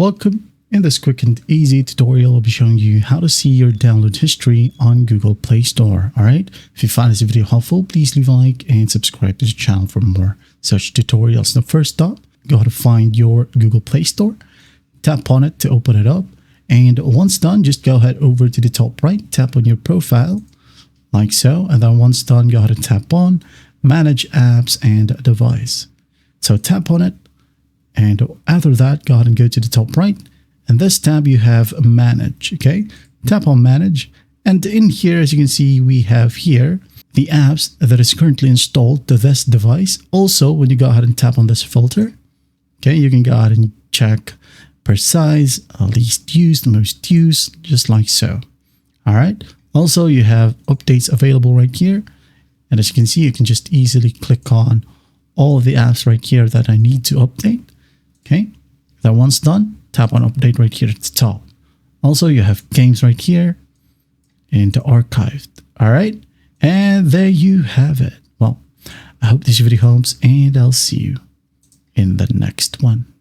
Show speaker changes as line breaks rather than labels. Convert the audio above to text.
Welcome. In this quick and easy tutorial, I'll be showing you how to see your download history on Google Play Store. Alright, if you find this video helpful, please leave a like and subscribe to the channel for more such tutorials. Now first up, go ahead and find your Google Play Store, tap on it to open it up, and once done, just go ahead over to the top right, tap on your profile like so, and then once done, go ahead and tap on Manage Apps and Device. So tap on it, and after that, go ahead and go to the top right. In this tab, you have Manage, okay? Tap on Manage, and in here, as you can see, we have here the apps that is currently installed to this device. Also, when you go ahead and tap on this filter, okay, you can go ahead and check per size, least used, most used, just like so. All right. Also, you have updates available right here. And as you can see, you can just easily click on all of the apps right here that I need to update. Okay. That once done, tap on update right here at the top. Also, you have games right here and archived. All right. And there you have it. Well, I hope this video helps, and I'll see you in the next one.